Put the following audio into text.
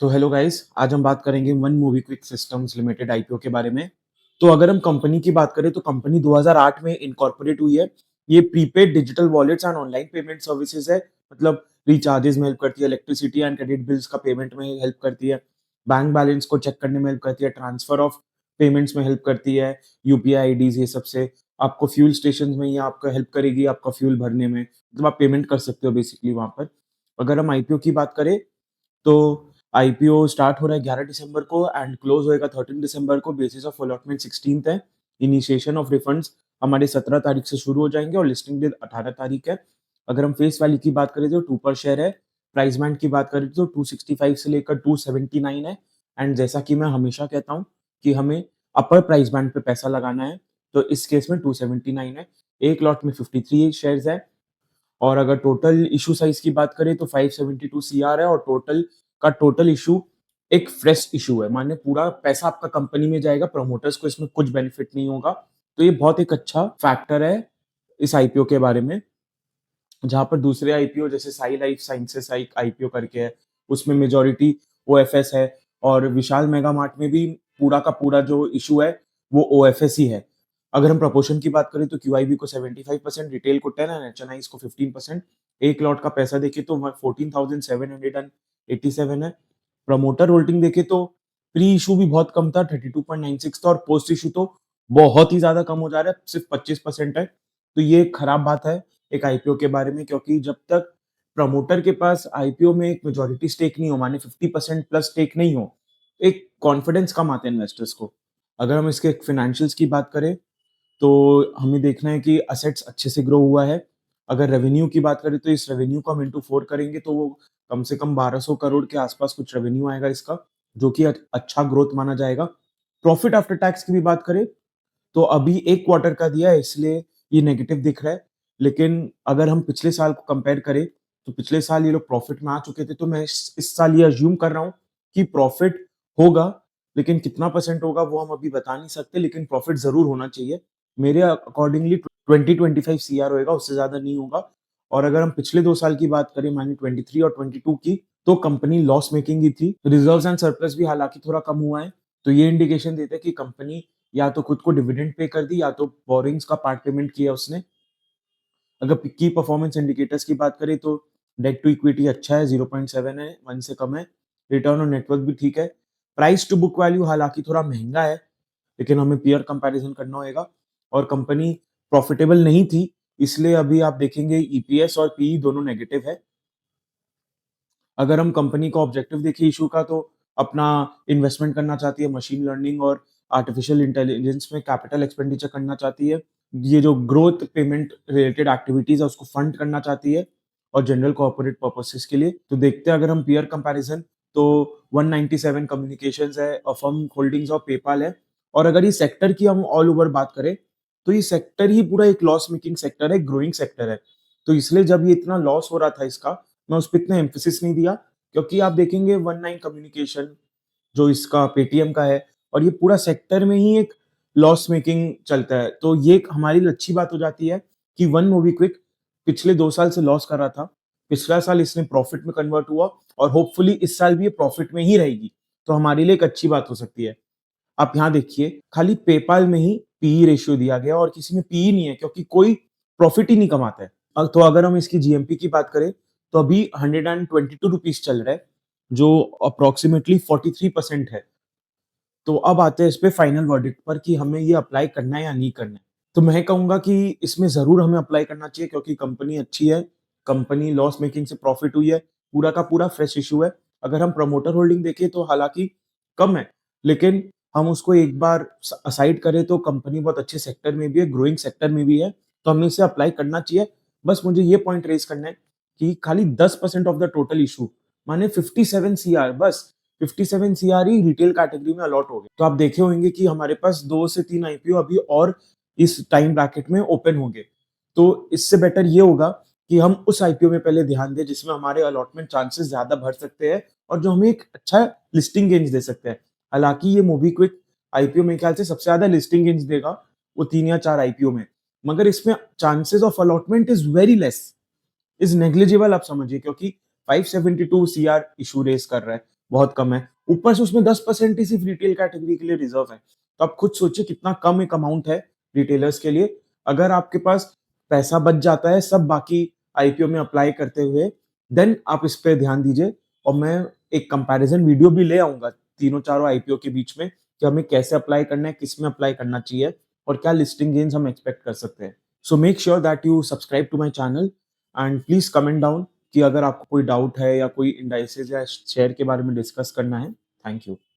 तो hello guys, आज हम बात करेंगे one movie quick systems limited IPO के बारे में। तो अगर हम कंपनी की बात करें तो कंपनी 2008 में इनकॉर्पोरेट हुई है। ये prepaid digital wallets and online payment services है। मतलब रिचार्जेस में हेल्प करती है, इलेक्ट्रिसिटी एंड क्रेडिट बिल्स का पेमेंट में हेल्प करती है, बैंक बैलेंस को चेक करने में हेल्प करती है, ट्रांसफर ऑफ पेमेंट्स में हेल्प करती है, यूपीआई आईडीज ये सब से। आपको फ्यूल स्टेशन में ये आपका हेल्प करेगी आपका फ्यूल भरने में, मतलब आप पेमेंट कर सकते हो बेसिकली वहाँ पर। अगर हम आईपीओ की बात करें तो आईपीओ स्टार्ट हो रहा है 11 दिसंबर को एंड क्लोज होएगा 13 दिसंबर को। बेसिस ऑफ अलॉटमेंट 16th है। इनिशिएशन ऑफ रिफंड्स हमारे 17 तारीख से शुरू हो जाएँगे और लिस्टिंग डेट 18 तारीख है। अगर हम फेस वैल्यू की बात करें तो 2 पर शेयर है। प्राइस बैंड की बात करें तो 265 से लेकर 279 है। एंड जैसा कि मैं हमेशा कहता हूँ कि हमें अपर प्राइस बैंड पे पैसा लगाना है, तो इस केस में 279 है। एक लॉट में 53 शेयर्स है। और अगर टोटल इश्यू साइज़ की बात करें तो 572 सीआर है और टोटल इश्यू एक फ्रेश इश्यू है। माने पूरा पैसा आपका कंपनी में जाएगा, प्रमोटर्स को इसमें कुछ बेनिफिट नहीं होगा। तो ये बहुत एक अच्छा फैक्टर है इस आईपीओ के बारे में। जहाँ पर दूसरे आईपीओ जैसे साई लाइफ साइंसेज़ एक आईपीओ करके है, उसमें मेजॉरिटी ओएफएस है और विशाल मेगा मार्ट में भी पूरा का पूरा जो इश्यू है, वो ओएफएस ही है। अगर हम प्रोपोर्शन की बात करें तो क्यूआईबी को 75%, रिटेल को 10 एंड एचएनआईज़ को 15%। एक लॉट का पैसा देखें तो 14,787 है। प्रमोटर होल्डिंग देखें तो प्री इश्यू भी बहुत कम था, 32.96 था और पोस्ट इश्यू तो बहुत ही ज़्यादा कम हो जा रहा है, सिर्फ 25% है। तो ये एक खराब बात है एक आईपीओ के बारे में, क्योंकि जब तक प्रमोटर के पास आईपीओ में एक मेजॉरिटी स्टेक नहीं हो, माने 50% प्लस स्टेक नहीं हो, एक कॉन्फिडेंस कम आता है इन्वेस्टर्स को। अगर हम इसके फाइनेंशियल्स की बात करें तो हमें देखना है कि असेट्स अच्छे से ग्रो हुआ है। अगर रेवेन्यू की बात करें तो इस रेवेन्यू को हम इंटू 4 करेंगे तो वो कम से कम 1200 करोड़ के आसपास कुछ रेवेन्यू आएगा इसका, जो कि अच्छा ग्रोथ माना जाएगा। प्रॉफिट आफ्टर टैक्स की भी बात करें तो अभी 1 क्वार्टर का दिया है इसलिए ये नेगेटिव दिख रहा है। लेकिन अगर हम पिछले साल को कंपेयर करें, तो पिछले साल ये लोग प्रॉफिट में आ चुके थे, तो मैं इस साल ये अज़्यूम कर रहा हूँ कि प्रॉफिट होगा, लेकिन कितना परसेंट होगा वो हम अभी बता नहीं सकते, लेकिन प्रॉफिट ज़रूर होना चाहिए। मेरे अकॉर्डिंगली 20-25 सीआर होएगा, उससे ज़्यादा नहीं होगा। और अगर हम पिछले 2 साल की बात करें, मानिए 23 और 22 की, तो कंपनी लॉस मेकिंग ही थी। रिजर्व्स एंड सरप्लस भी हालाँकि थोड़ा कम हुआ है, तो ये इंडिकेशन देता है कि कंपनी या तो खुद को डिविडेंड पे कर दी या तो बोरिंग्स का पार्ट पेमेंट किया उसने। अगर की परफॉर्मेंस इंडिकेटर्स की बात करें तो डेट टू इक्विटी अच्छा है, 0.7 है, 1 से कम है। रिटर्न ऑन नेटवर्थ भी ठीक है। प्राइस टू बुक वैल्यू हालाँकि थोड़ा महँगा है, लेकिन हमें पीयर कंपैरिज़न करना होएगा और कंपनी प्रॉफिटेबल नहीं थी, इसलिए अभी आप देखेंगे ईपीएस और पीई दोनों नेगेटिव है। अगर हम कंपनी का ऑब्जेक्टिव देखें इश्यू का तो अपना इन्वेस्टमेंट करना चाहती है मशीन लर्निंग और आर्टिफिशियल इंटेलिजेंस में कैपिटल एक्सपेंडिचर करना चाहती है। ये जो ग्रोथ पेमेंट रिलेटेड एक्टिविटीज़ है उसको फंड करना चाहती है और जनरल कॉर्पोरेट पर्पसेस के लिए। तो देखते हैं अगर हम पीयर कंपैरिज़न तो 197 कम्युनिकेशंस है, अफर्म होल्डिंग्स और पेपाल है। और अगर इस सेक्टर की हम ऑल ओवर बात करें, तो ये सेक्टर ही पूरा एक लॉस मेकिंग सेक्टर है, ग्रोइंग सेक्टर है। तो इसलिए जब ये इतना लॉस हो रहा था इसका, मैं उस पे इतना एम्फेसिस नहीं दिया, क्योंकि आप देखेंगे वन नाइन कम्युनिकेशन जो इसका पेटीएम का है और ये पूरा सेक्टर में ही एक लॉस मेकिंग चलता है। तो ये एक हमारे लिए अच्छी बात हो जाती है कि वन मोबीक्विक पिछले 2 साल से लॉस कर रहा था। पिछला साल इसने प्रॉफिट में कन्वर्ट हुआ और होपफुली इस साल भी ये प्रॉफिट में ही रहेगी। तो हमारे लिए एक अच्छी बात हो सकती है। आप यहाँ देखिए, खाली पेपाल में ही पीई रेशियो दिया गया और किसी में पीई नहीं है, क्योंकि कोई प्रॉफिट ही नहीं कमाता है। तो अगर हम इसकी जीएमपी की बात करें, तो अभी ₹122 चल रहा है, जो अप्रॉक्सिमेटली 43% है। तो अब आते हैं इस पे फाइनल वर्डिक्ट पर कि हमें ये अप्लाई करना है या नहीं करना है। तो मैं कहूँगा कि इसमें ज़रूर हमें अप्लाई करना चाहिए, क्योंकि कंपनी अच्छी है, कंपनी लॉस मेकिंग से प्रॉफिट हुई है, पूरा का पूरा फ्रेश इश्यू है। अगर हम प्रमोटर होल्डिंग देखें तो हालाँकि कम है, लेकिन हम उसको एक बार असाइड करें तो कंपनी बहुत अच्छे सेक्टर में भी है, ग्रोइंग सेक्टर में भी है, तो हमें इसे अप्लाई करना चाहिए। बस मुझे ये पॉइंट रेज़ करना है कि खाली 10% ऑफ द टोटल इश्यू, माने 57 सीआर, बस 57 सीआर ही रिटेल कैटेगरी में अलॉट हो गए। तो आप देखे होंगे कि हमारे पास 2 से 3 आईपीओ अभी और इस टाइम ब्रैकेट में ओपन होंगे। तो इससे बेटर ये होगा कि हम उस आईपीओ में पहले ध्यान दें जिसमें हमारे अलॉटमेंट चांसेस ज़्यादा बढ़ सकते हैं और जो हमें एक अच्छा लिस्टिंग रेंज दे सकते हैं। हालाँकि ये मोबीक्विक आईपीओ मेरे ख्याल से सबसे ज़्यादा लिस्टिंग रेंज देगा, वो 3 या 4 आईपीओ में। मगर इसमें chances of allotment is very less, is negligible आप समझिए, क्योंकि 572 सीआर इश्यू रेज़ कर रहा है। बहुत कम है। ऊपर से उसमें 10% ही सिर्फ रिटेल कैटेगरी के लिए रिज़र्व है। तो आप खुद सोचिए कितना कम एक अमाउंट है रिटेलर्स के लिए। अगर आपके पास पैसा बच जाता है सब बाकी आईपीओ में अप्लाई करते हुए, देन आप इस पे ध्यान दीजिए और मैं एक कंपैरिज़न वीडियो भी ले आऊँगा तीनों-चारों आईपीओ के बीच में कि हमें कैसे अप्लाई करना है, किसमें अप्लाई करना चाहिए और क्या लिस्टिंग गेन्स हम एक्सपेक्ट कर सकते हैं। So make sure that you subscribe to my channel and please comment down कि अगर आपको कोई डाउट है या कोई इंडाइसेस या शेयर के बारे में डिस्कस करना है। Thank you.